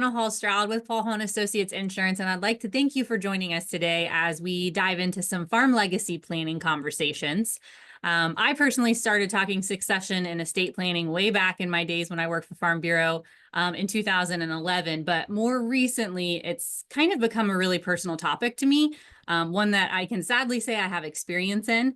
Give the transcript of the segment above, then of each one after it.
Anna Stroud with Paul Hone Associates Insurance, and I'd like to thank you for joining us today as we dive into some farm legacy planning conversations. I personally started talking succession and estate planning way back in my days when I worked for Farm Bureau in 2011, but more recently, it's kind of become a really personal topic to me, one that I can sadly say I have experience in.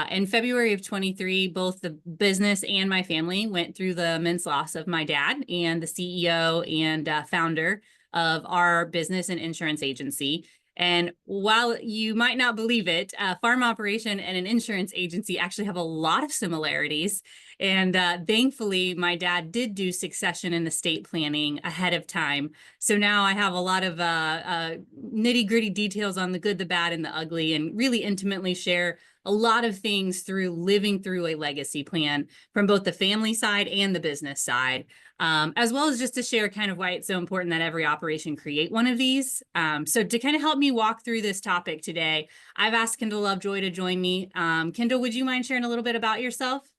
In February of 23, both the business and my family went through the immense loss of my dad and the CEO and founder of our business and insurance agency. And while you might not believe it, a farm operation and an insurance agency actually have a lot of similarities. And thankfully, my dad did do succession and estate planning ahead of time. So now I have a lot of nitty gritty details on the good, the bad, and the ugly, and really intimately share a lot of things through living through a legacy plan from both the family side and the business side, as well as just to share kind of why it's so important that every operation create one of these. So to kind of help me walk through this topic today, I've asked Kendall Lovejoy to join me. Kendall, would you mind sharing a little bit about yourself?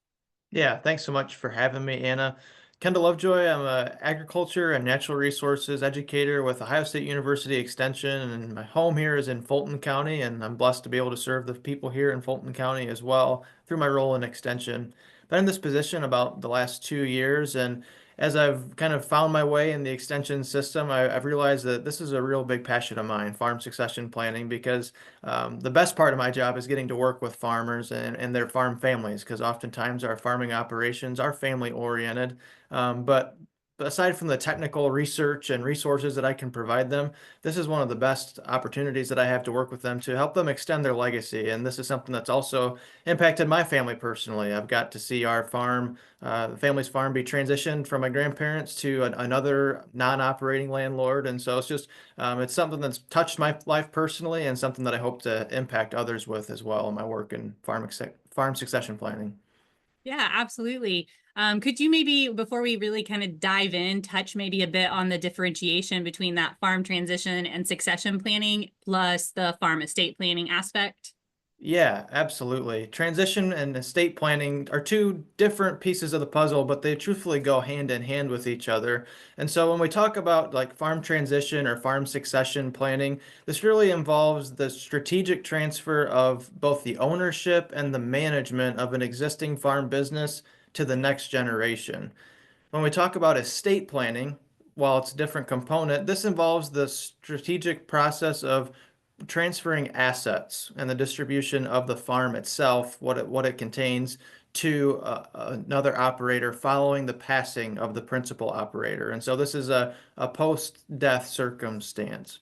Yeah, thanks so much for having me, Anna. Kendall Lovejoy, I'm an agriculture and natural resources educator with Ohio State University Extension, and my home here is in Fulton County, and I'm blessed to be able to serve the people here in Fulton County as well through my role in Extension. Been in this position about the last 2 years, and as I've kind of found my way in the extension system, I've realized that this is a real big passion of mine, farm succession planning, because the best part of my job is getting to work with farmers and their farm families, because oftentimes our farming operations are family oriented. But aside from the technical research and resources that I can provide them, this is one of the best opportunities that I have to work with them to help them extend their legacy. And this is something that's also impacted my family personally. I've got to see our farm, the family's farm, be transitioned from my grandparents to another non-operating landlord. And so it's something that's touched my life personally and something that I hope to impact others with as well in my work in farm succession planning. Yeah, absolutely. Could you maybe, before we really kind of dive in, touch maybe a bit on the differentiation between that farm transition and succession planning plus the farm estate planning aspect? Yeah, absolutely. Transition and estate planning are two different pieces of the puzzle, but they truthfully go hand in hand with each other. And so when we talk about like farm transition or farm succession planning, this really involves the strategic transfer of both the ownership and the management of an existing farm business to the next generation. When we talk about estate planning, while it's a different component, this involves the strategic process of transferring assets and the distribution of the farm itself, what it contains, to another operator following the passing of the principal operator. And so this is a post-death circumstance.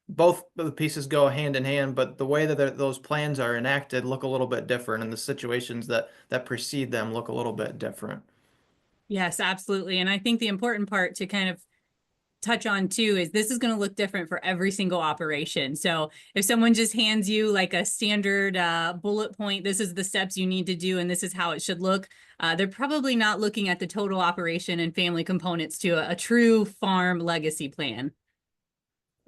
Both of the pieces go hand in hand, but the way that those plans are enacted look a little bit different, and the situations that precede them look a little bit different. Yes, absolutely. And I think the important part to kind of touch on too is this is going to look different for every single operation. So if someone just hands you like a standard bullet point, this is the steps you need to do and this is how it should look, they're probably not looking at the total operation and family components to a true farm legacy plan.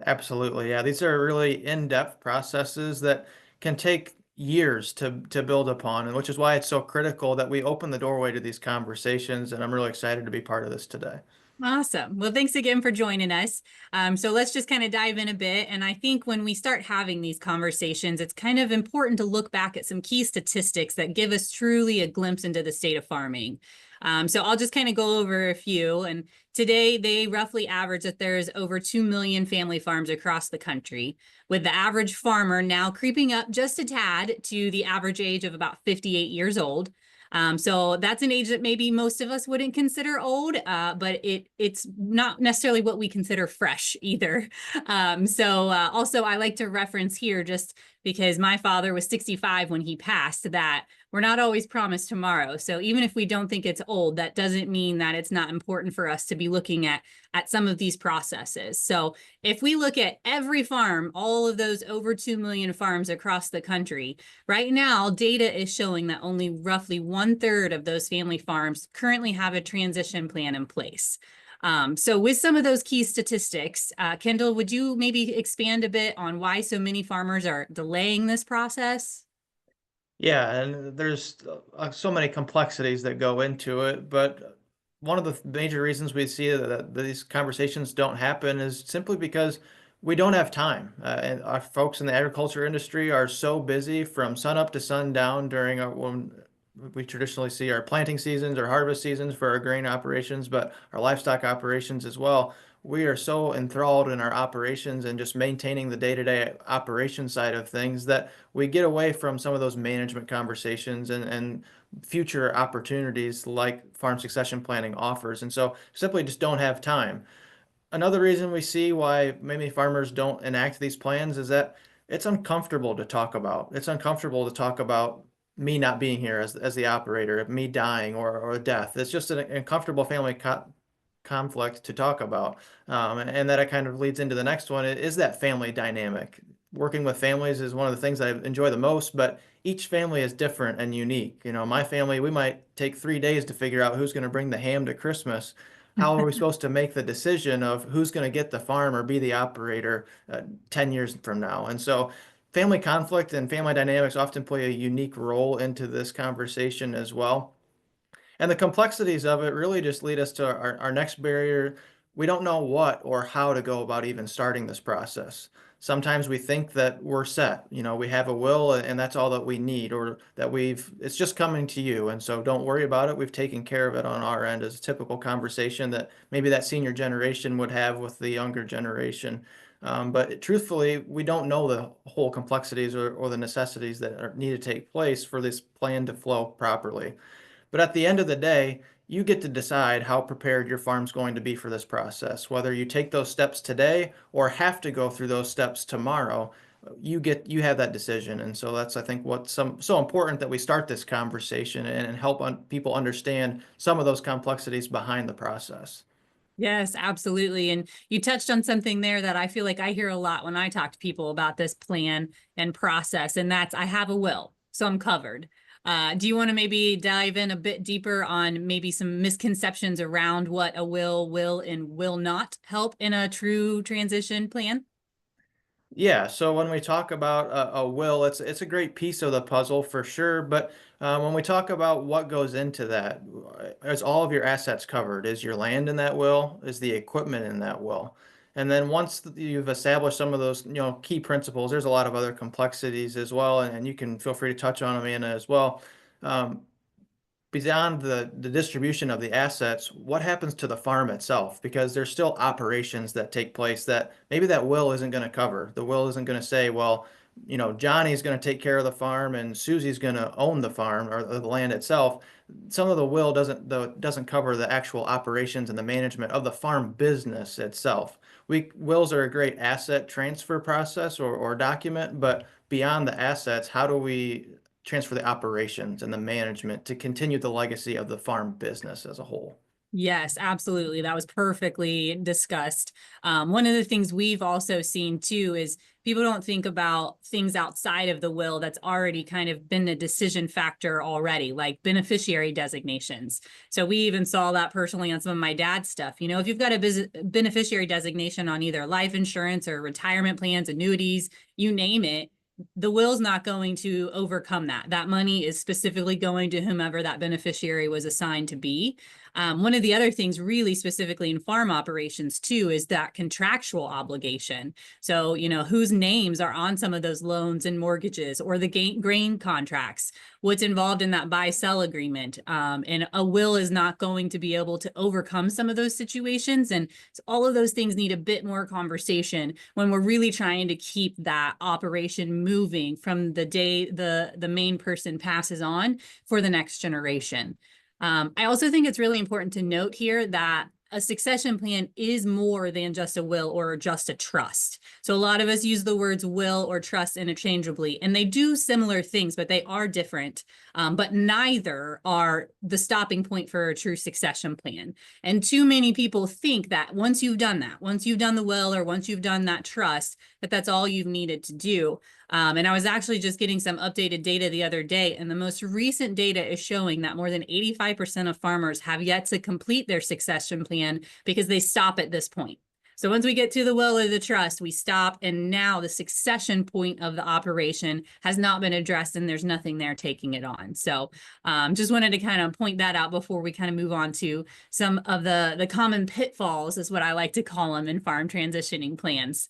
Absolutely. Yeah, these are really in-depth processes that can take years to build upon, and which is why it's so critical that we open the doorway to these conversations, and I'm really excited to be part of this today. Awesome. Well, thanks again for joining us. So let's just kind of dive in a bit. And I think when we start having these conversations, it's kind of important to look back at some key statistics that give us truly a glimpse into the state of farming. So I'll just kind of go over a few. And today they roughly average that there's over 2 million family farms across the country, with the average farmer now creeping up just a tad to the average age of about 58 years old. So that's an age that maybe most of us wouldn't consider old, but it's not necessarily what we consider fresh either. Also, I like to reference here just because my father was 65 when he passed that we're not always promised tomorrow. So even if we don't think it's old, that doesn't mean that it's not important for us to be looking at some of these processes. So if we look at every farm, all of those over 2 million farms across the country, right now, data is showing that only roughly 1/3 of those family farms currently have a transition plan in place. So with some of those key statistics, Kendall, would you maybe expand a bit on why so many farmers are delaying this process? Yeah, and there's so many complexities that go into it, but one of the major reasons we see that these conversations don't happen is simply because we don't have time. And our folks in the agriculture industry are so busy from sun up to sundown during when we traditionally see our planting seasons or harvest seasons for our grain operations, but our livestock operations as well. We are so enthralled in our operations and just maintaining the day-to-day operation side of things that we get away from some of those management conversations and future opportunities like farm succession planning offers. And so simply just don't have time. Another reason we see why maybe farmers don't enact these plans is that it's uncomfortable to talk about. It's uncomfortable to talk about me not being here as the operator, me dying or a death. It's just an uncomfortable family conflict to talk about. And that kind of leads into the next one is that family dynamic. Working with families is one of the things that I enjoy the most, but each family is different and unique. You know, my family, we might take 3 days to figure out who's going to bring the ham to Christmas. How are we supposed to make the decision of who's going to get the farm or be the operator 10 years from now? And so family conflict and family dynamics often play a unique role into this conversation as well. And the complexities of it really just lead us to our next barrier. We don't know what or how to go about even starting this process. Sometimes we think that we're set, you know, we have a will and that's all that we need, or that it's just coming to you. And so don't worry about it. We've taken care of it on our end, as a typical conversation that maybe that senior generation would have with the younger generation. But truthfully, we don't know the whole complexities or the necessities that need to take place for this plan to flow properly. But at the end of the day, you get to decide how prepared your farm's going to be for this process. Whether you take those steps today or have to go through those steps tomorrow, you have that decision. And so that's, I think, what's so important that we start this conversation and help people understand some of those complexities behind the process. Yes, absolutely. And you touched on something there that I feel like I hear a lot when I talk to people about this plan and process, and that's I have a will, so I'm covered. Do you want to maybe dive in a bit deeper on maybe some misconceptions around what a will and will not help in a true transition plan? Yeah, so when we talk about a will, it's a great piece of the puzzle for sure. But when we talk about what goes into that, is all of your assets covered? Is your land in that will? Is the equipment in that will? And then once you've established some of those, key principles, there's a lot of other complexities as well, and you can feel free to touch on them, Anna, as well. Um, Beyond the distribution of the assets, what happens to the farm itself? Because there's still operations that take place that maybe that will isn't going to cover. The will isn't going to say, well, Johnny's going to take care of the farm and Susie's going to own the farm or the land itself. Some of the will doesn't cover the actual operations and the management of the farm business itself. Wills are a great asset transfer process or document, but beyond the assets, how do we transfer the operations and the management to continue the legacy of the farm business as a whole? Yes, absolutely. That was perfectly discussed. One of the things we've also seen too is people don't think about things outside of the will that's already kind of been a decision factor already, like beneficiary designations. So we even saw that personally on some of my dad's stuff. You know, if you've got a beneficiary designation on either life insurance or retirement plans, annuities, you name it, the will's not going to overcome that. That money is specifically going to whomever that beneficiary was assigned to be. One of the other things really specifically in farm operations too is that contractual obligation. So, you know, whose names are on some of those loans and mortgages or the grain contracts, what's involved in that buy-sell agreement. And a will is not going to be able to overcome some of those situations. And so all of those things need a bit more conversation when we're really trying to keep that operation moving from the day the main person passes on for the next generation. I also think it's really important to note here that a succession plan is more than just a will or just a trust. So a lot of us use the words will or trust interchangeably, and they do similar things, but they are different. But neither are the stopping point for a true succession plan. And too many people think that once you've done that, once you've done the will or once you've done that trust, that's all you've needed to do. And I was actually just getting some updated data the other day, and the most recent data is showing that more than 85% of farmers have yet to complete their succession plan because they stop at this point. So once we get to the will or the trust, we stop, and now the succession point of the operation has not been addressed, and there's nothing there taking it on. So just wanted to kind of point that out before we kind of move on to some of the common pitfalls, is what I like to call them, in farm transitioning plans.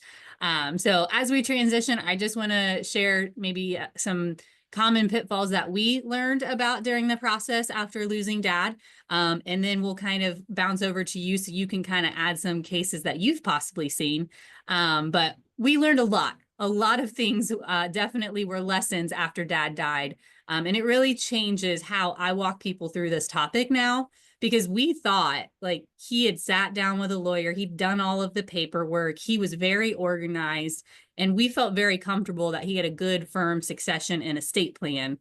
So as we transition, I just want to share maybe some common pitfalls that we learned about during the process after losing dad. And then we'll kind of bounce over to you so you can kind of add some cases that you've possibly seen. But we learned a lot of things definitely were lessons after dad died. And it really changes how I walk people through this topic now, because we thought like he had sat down with a lawyer, he'd done all of the paperwork, he was very organized, and we felt very comfortable that he had a good, firm succession and estate plan.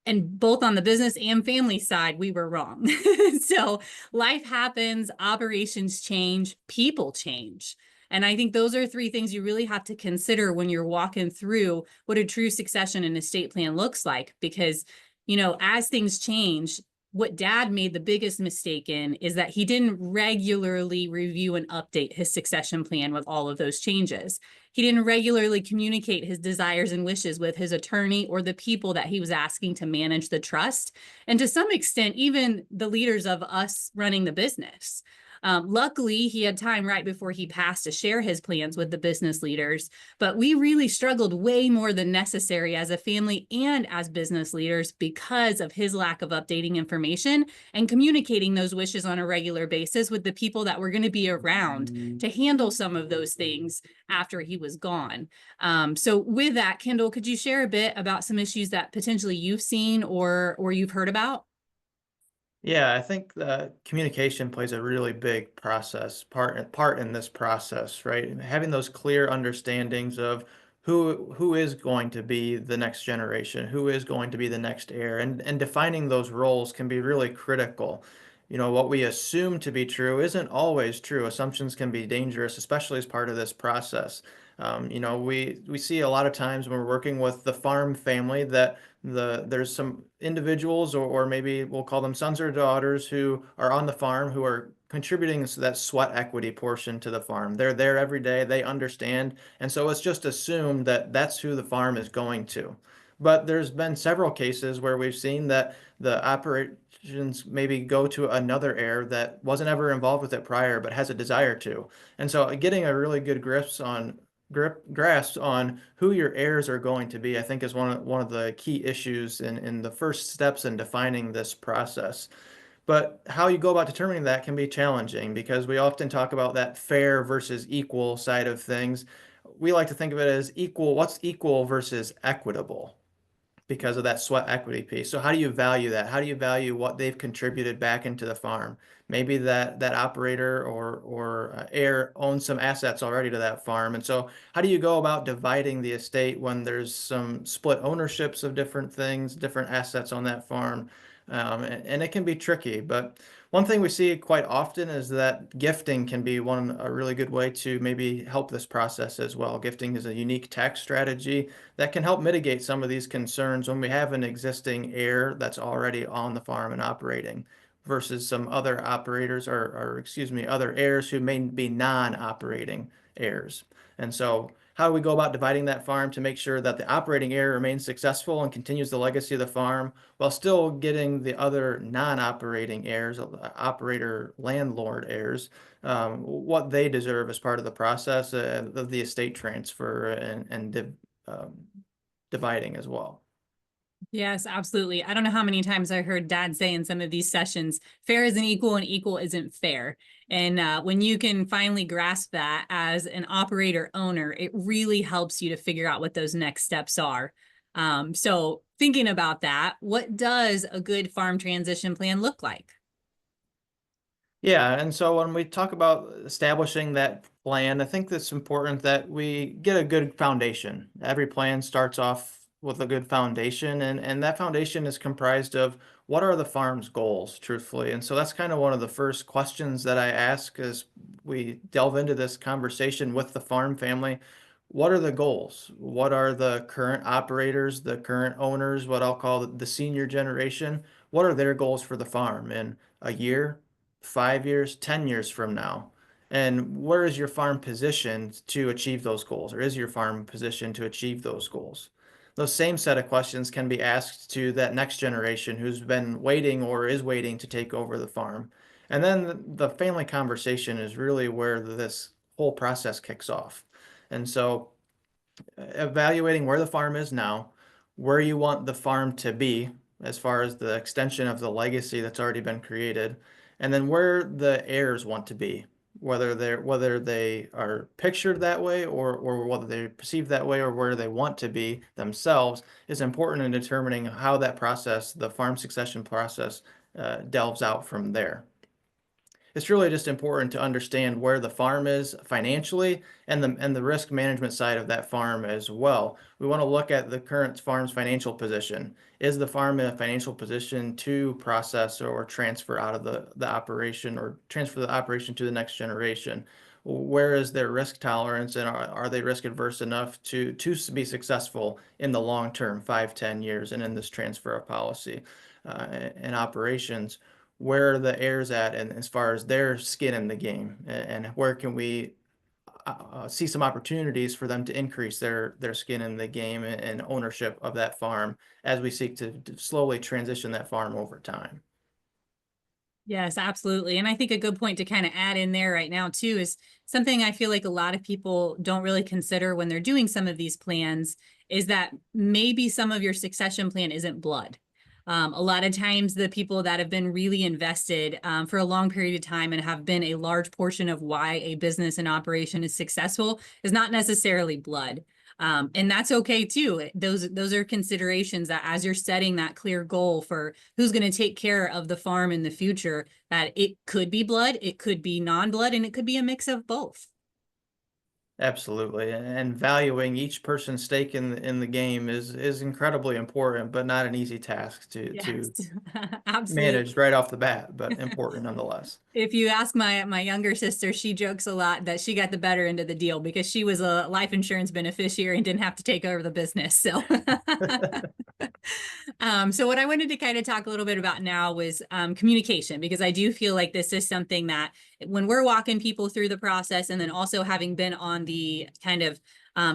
And both on the business and family side, we were wrong. So life happens, operations change, people change. And I think those are three things you really have to consider when you're walking through what a true succession and estate plan looks like. Because, you know, as things change, what dad made the biggest mistake in is that he didn't regularly review and update his succession plan with all of those changes. He didn't regularly communicate his desires and wishes with his attorney or the people that he was asking to manage the trust. And to some extent, even the leaders of us running the business. Luckily, he had time right before he passed to share his plans with the business leaders, but we really struggled way more than necessary as a family and as business leaders because of his lack of updating information and communicating those wishes on a regular basis with the people that were going to be around to handle some of those things after he was gone. So with that, Kendall, could you share a bit about some issues that potentially you've seen or you've heard about? Yeah, I think communication plays a really big part in this process, right? And having those clear understandings of who is going to be the next generation, who is going to be the next heir, and defining those roles can be really critical. You know, what we assume to be true isn't always true. Assumptions can be dangerous, especially as part of this process. You know, we see a lot of times when we're working with the farm family that there's some individuals or maybe we'll call them sons or daughters who are on the farm who are contributing to that sweat equity portion to the farm. They're there every day, they understand, and so it's just assumed that that's who the farm is going to. But there's been several cases where we've seen that the operations maybe go to another heir that wasn't ever involved with it prior but has a desire to. And so getting a really good grasp on who your heirs are going to be, I think is one of the key issues in the first steps in defining this process. But how you go about determining that can be challenging because we often talk about that fair versus equal side of things. We like to think of it as equal, what's equal versus equitable because of that sweat equity piece. So how do you value that? How do you value what they've contributed back into the farm? Maybe that operator or heir owns some assets already to that farm. And so how do you go about dividing the estate when there's some split ownerships of different things, different assets on that farm? And it can be tricky, but one thing we see quite often is that gifting can be a really good way to maybe help this process as well. Gifting is a unique tax strategy that can help mitigate some of these concerns when we have an existing heir that's already on the farm and operating versus some other operators or excuse me, other heirs who may be non-operating heirs. And so how do we go about dividing that farm to make sure that the operating heir remains successful and continues the legacy of the farm while still getting the other non-operating heirs, operator landlord heirs, what they deserve as part of the process of the estate transfer and um, dividing as well. Yes, absolutely. I don't know how many times I heard dad say in some of these sessions, fair isn't equal and equal isn't fair. And when you can finally grasp that as an operator owner, it really helps you to figure out what those next steps are. So thinking about that, what does a good farm transition plan look like? Yeah, and so when we talk about establishing that plan, I think it's important that we get a good foundation. Every plan starts off with a good foundation, and that foundation is comprised of what are the farm's goals, truthfully. And so that's kind of one of the first questions that I ask as we delve into this conversation with the farm family. What are the goals? What are the current operators, the current owners, what I'll call the senior generation? What are their goals for the farm in a year, 5 years, 10 years from now? And where is your farm positioned to achieve those goals, or is your farm positioned to achieve those goals? Those same set of questions can be asked to that next generation who's been waiting or is waiting to take over the farm. And then the family conversation is really where this whole process kicks off. And so evaluating where the farm is now, where you want the farm to be as far as the extension of the legacy that's already been created, and then where the heirs want to be, whether they are pictured that way or whether they perceive that way or where they want to be themselves is important in determining how that process, the farm succession process, delves out from there. It's really just important to understand where the farm is financially and the risk management side of that farm as well. We want to look at the current farm's financial position. Is the farm in a financial position to process or transfer out of the operation or transfer the operation to the next generation? Where is their risk tolerance and are they risk adverse enough to be successful in the long term, 5, 10 years, and in this transfer of policy and operations? Where are the heirs at and as far as their skin in the game and where can we see some opportunities for them to increase their skin in the game and ownership of that farm as we seek to slowly transition that farm over time. Yes, absolutely. And I think a good point to kind of add in there right now too is something I feel like a lot of people don't really consider when they're doing some of these plans is that maybe some of your succession plan isn't blood. A lot of times the people that have been really invested for a long period of time and have been a large portion of why a business and operation is successful is not necessarily blood. And that's okay too. Those are considerations that as you're setting that clear goal for who's going to take care of the farm in the future, that it could be blood, it could be non-blood, and it could be a mix of both. Absolutely. And valuing each person's stake in the game is incredibly important, but not an easy task to Yes, absolutely. manage right off the bat, but important nonetheless. If you ask my younger sister, she jokes a lot that she got the better end of the deal because she was a life insurance beneficiary and didn't have to take over the business. So, so what I wanted to kind of talk a little bit about now was communication, because I do feel like this is something that when we're walking people through the process, and then also having been on the kind of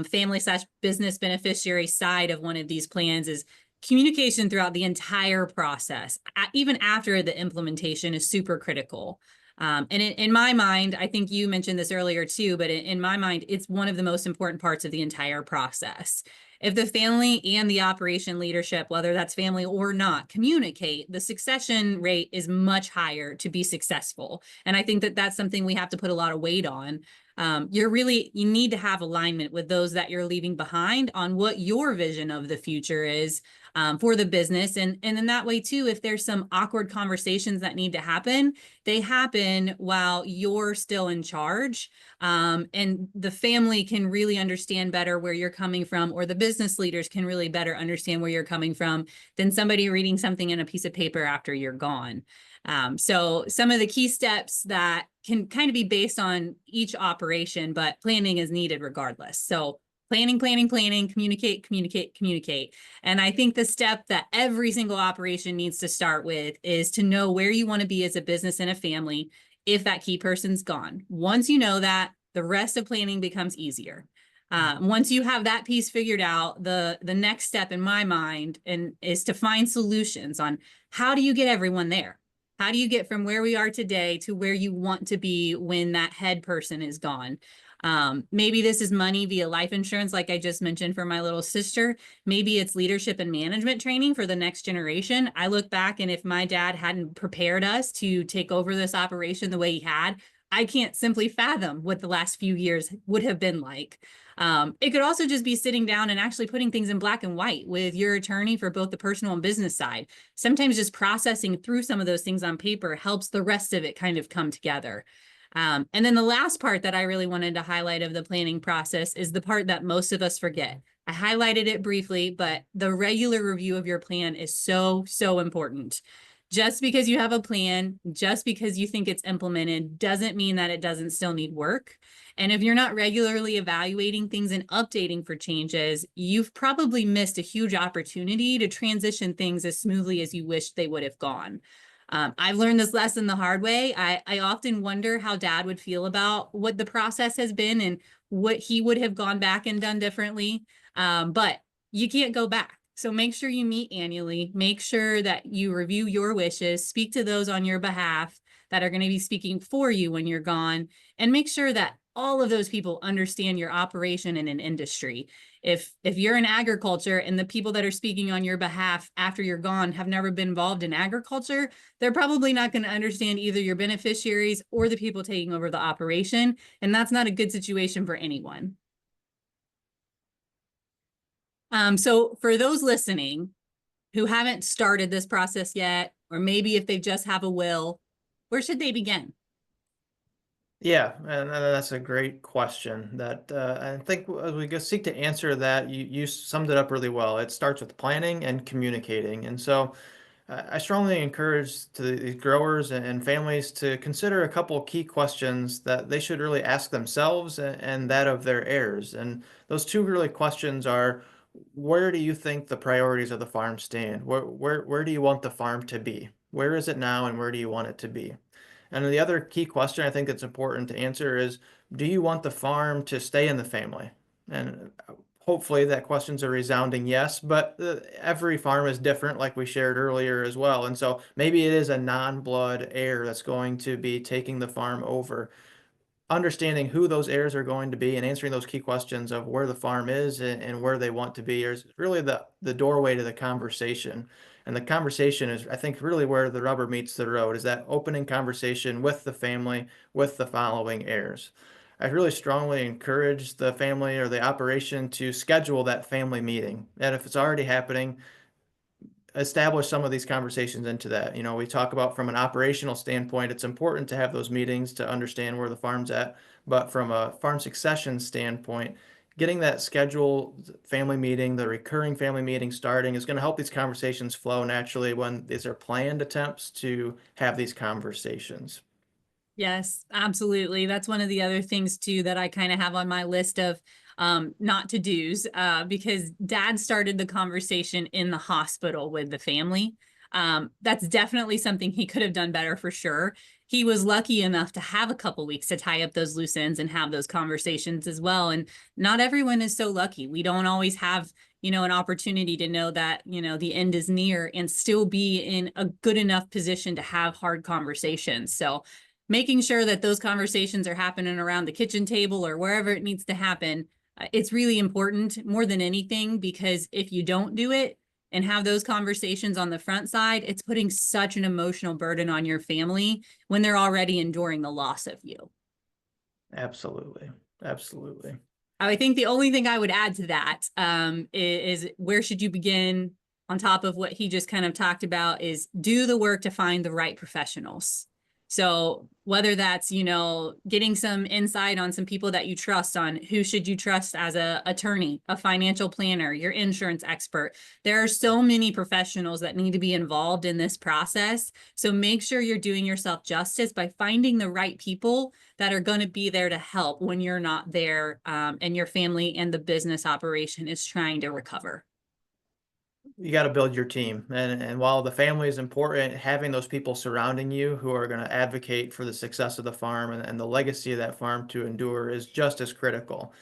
family/business beneficiary side of one of these plans, is communication throughout the entire process, even after the implementation, is super critical. And in my mind, I think you mentioned this earlier too, but in my mind, it's one of the most important parts of the entire process. If the family and the operation leadership, whether that's family or not, communicate, the succession rate is much higher to be successful. And I think that that's something we have to put a lot of weight on. You need to have alignment with those that you're leaving behind on what your vision of the future is for the business. And in that way too, if there's some awkward conversations that need to happen, they happen while you're still in charge. And the family can really understand better where you're coming from, or the business leaders can really better understand where you're coming from than somebody reading something in a piece of paper after you're gone. So some of the key steps that can kind of be based on each operation, but planning is needed regardless. So planning, communicate, communicate, communicate. And I think the step that every single operation needs to start with is to know where you want to be as a business and a family if that key person's gone. Once you know that, the rest of planning becomes easier. Once you have that piece figured out, the next step in my mind is to find solutions on how do you get everyone there? How do you get from where we are today to where you want to be when that head person is gone? Maybe this is money via life insurance, like I just mentioned for my little sister. Maybe it's leadership and management training for the next generation. I look back, and if my dad hadn't prepared us to take over this operation the way he had, I can't simply fathom what the last few years would have been like. It could also just be sitting down and actually putting things in black and white with your attorney for both the personal and business side. Sometimes just processing through some of those things on paper helps the rest of it kind of come together. And then the last part that I really wanted to highlight of the planning process is the part that most of us forget. I highlighted it briefly, but the regular review of your plan is so, so important. Just because you have a plan, just because you think it's implemented, doesn't mean that it doesn't still need work. And if you're not regularly evaluating things and updating for changes, you've probably missed a huge opportunity to transition things as smoothly as you wish they would have gone. I've learned this lesson the hard way. I often wonder how dad would feel about what the process has been and what he would have gone back and done differently. But you can't go back. So make sure you meet annually. Make sure that you review your wishes, speak to those on your behalf that are going to be speaking for you when you're gone, and make sure that all of those people understand your operation in an industry. If you're in agriculture and the people that are speaking on your behalf after you're gone have never been involved in agriculture, they're probably not going to understand either your beneficiaries or the people taking over the operation. And that's not a good situation for anyone. So for those listening who haven't started this process yet, or maybe if they just have a will, where should they begin? Yeah, and that's a great question that I think as we go seek to answer that, you summed it up really well. It starts with planning and communicating. And so I strongly encourage the growers and families to consider a couple key questions that they should really ask themselves and that of their heirs. And those two really questions are, where do you think the priorities of the farm stand? Where do you want the farm to be? Where is it now and where do you want it to be? And the other key question I think that's important to answer is, do you want the farm to stay in the family? And hopefully that question's a resounding yes, but every farm is different, like we shared earlier as well. And so maybe it is a non-blood heir that's going to be taking the farm over. Understanding who those heirs are going to be and answering those key questions of where the farm is and where they want to be is really the doorway to the conversation. And the conversation is, I think, really where the rubber meets the road, is that opening conversation with the family, with the following heirs. I really strongly encourage the family or the operation to schedule that family meeting. And if it's already happening, establish some of these conversations into that. You know, we talk about from an operational standpoint, it's important to have those meetings to understand where the farm's at. But from a farm succession standpoint, getting that scheduled family meeting, the recurring family meeting starting is going to help these conversations flow naturally when these are planned attempts to have these conversations. Yes, absolutely. That's one of the other things too that I kind of have on my list of not to do's because dad started the conversation in the hospital with the family. That's definitely something he could have done better for sure. He was lucky enough to have a couple weeks to tie up those loose ends and have those conversations as well. And not everyone is so lucky. We don't always have, an opportunity to know that, the end is near and still be in a good enough position to have hard conversations. So making sure that those conversations are happening around the kitchen table or wherever it needs to happen, it's really important more than anything, because if you don't do it and have those conversations on the front side, it's putting such an emotional burden on your family when they're already enduring the loss of you. Absolutely. Absolutely. I think the only thing I would add to that is where should you begin on top of what he just kind of talked about is do the work to find the right professionals. So whether that's, getting some insight on some people that you trust on who should you trust as a attorney, a financial planner, your insurance expert. There are so many professionals that need to be involved in this process. So make sure you're doing yourself justice by finding the right people that are going to be there to help when you're not there and your family and the business operation is trying to recover. You got to build your team. And while the family is important, having those people surrounding you who are going to advocate for the success of the farm and the legacy of that farm to endure is just as critical.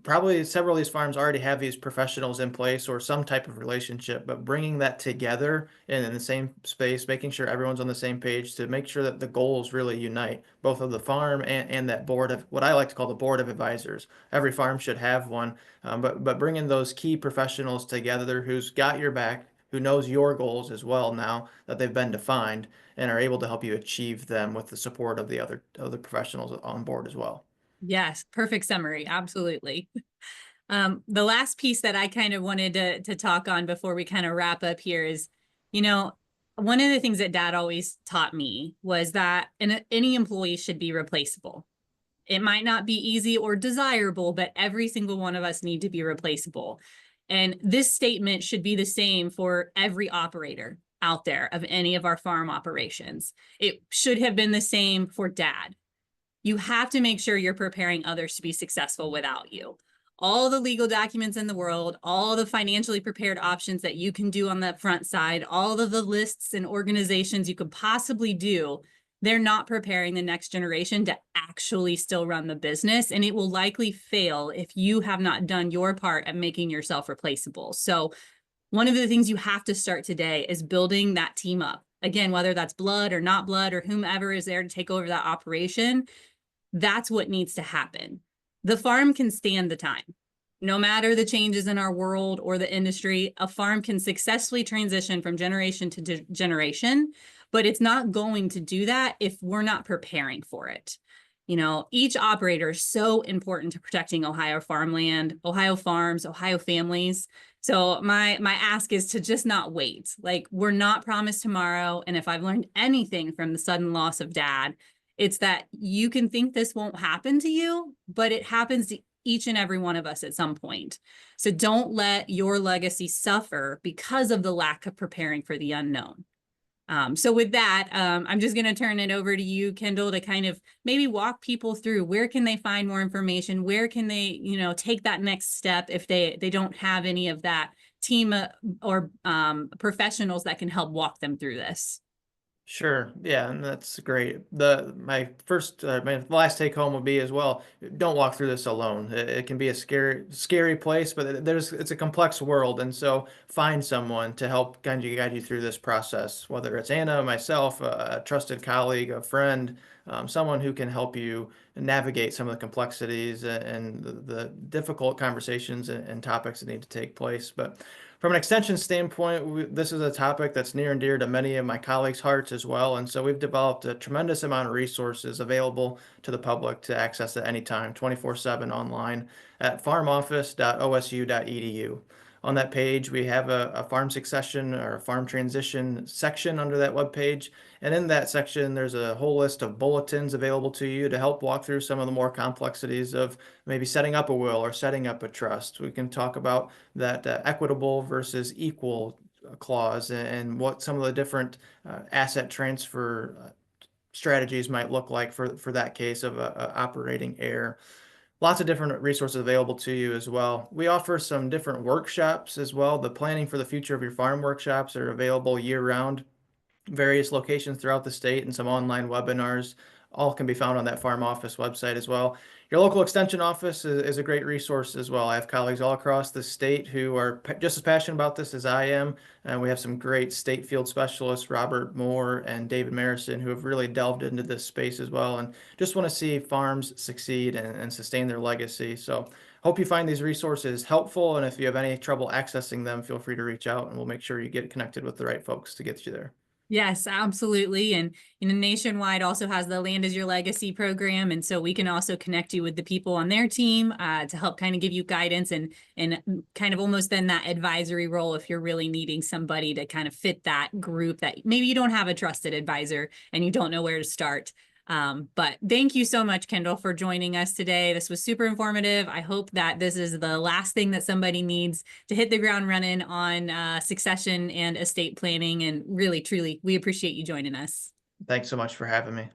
Probably several of these farms already have these professionals in place or some type of relationship, but bringing that together and in the same space, making sure everyone's on the same page to make sure that the goals really unite, both of the farm and that board of what I like to call the board of advisors. Every farm should have one, but bringing those key professionals together who's got your back, who knows your goals as well now that they've been defined and are able to help you achieve them with the support of the other professionals on board as well. Yes, perfect summary. Absolutely. The last piece that I kind of wanted to talk on before we kind of wrap up here is, you know, one of the things that dad always taught me was that any employee should be replaceable. It might not be easy or desirable, but every single one of us need to be replaceable. And this statement should be the same for every operator out there of any of our farm operations. It should have been the same for dad. You have to make sure you're preparing others to be successful without you. all the legal documents in the world, all the financially prepared options that you can do on the front side, all of the lists and organizations you could possibly do. They're not preparing the next generation to actually still run the business, and it will likely fail if you have not done your part at making yourself replaceable. So one of the things you have to start today is building that team up. Again, whether that's blood or not blood or whomever is there to take over that operation, that's what needs to happen. The farm can stand the time. No matter the changes in our world or the industry, a farm can successfully transition from generation to generation, but it's not going to do that if we're not preparing for it. You know, each operator is so important to protecting Ohio farmland, Ohio farms, Ohio families. So my ask is to just not wait. Like, we're not promised tomorrow. And if I've learned anything from the sudden loss of dad, it's that you can think this won't happen to you, but it happens to each and every one of us at some point. So don't let your legacy suffer because of the lack of preparing for the unknown. So with that, I'm just going to turn it over to you, Kendall, to kind of maybe walk people through where can they find more information, where can they, you know, take that next step if they don't have any of that team or professionals that can help walk them through this. Sure. Yeah, and that's great. My last take home would be as well. Don't walk through this alone. It can be a scary place, but it's a complex world, and so find someone to help guide you through this process. Whether it's Anna, myself, a trusted colleague, a friend, someone who can help you navigate some of the complexities and the difficult conversations and topics that need to take place. But from an extension standpoint, this is a topic that's near and dear to many of my colleagues' hearts as well. And so we've developed a tremendous amount of resources available to the public to access at any time, 24/7 online at farmoffice.osu.edu. On that page, we have a farm succession or a farm transition section under that web page. And in that section, there's a whole list of bulletins available to you to help walk through some of the more complexities of maybe setting up a will or setting up a trust. We can talk about that equitable versus equal clause and what some of the different asset transfer strategies might look like for that case of a operating heir. Lots of different resources available to you as well. We offer some different workshops as well. The Planning for the Future of Your Farm workshops are available year round, various locations throughout the state, and some online webinars. All can be found on that farm office website as well. Your local extension office is a great resource as well. I have colleagues all across the state who are just as passionate about this as I am. And we have some great state field specialists, Robert Moore and David Marison, who have really delved into this space as well and just want to see farms succeed and sustain their legacy. So hope you find these resources helpful. And if you have any trouble accessing them, feel free to reach out and we'll make sure you get connected with the right folks to get you there. Yes, absolutely. And Nationwide also has the Land is Your Legacy program. And so we can also connect you with the people on their team to help kind of give you guidance and kind of almost then that advisory role if you're really needing somebody to kind of fit that group that maybe you don't have a trusted advisor and you don't know where to start. But thank you so much, Kendall, for joining us today. This was super informative. I hope that this is the last thing that somebody needs to hit the ground running on succession and estate planning. And really, truly, we appreciate you joining us. Thanks so much for having me.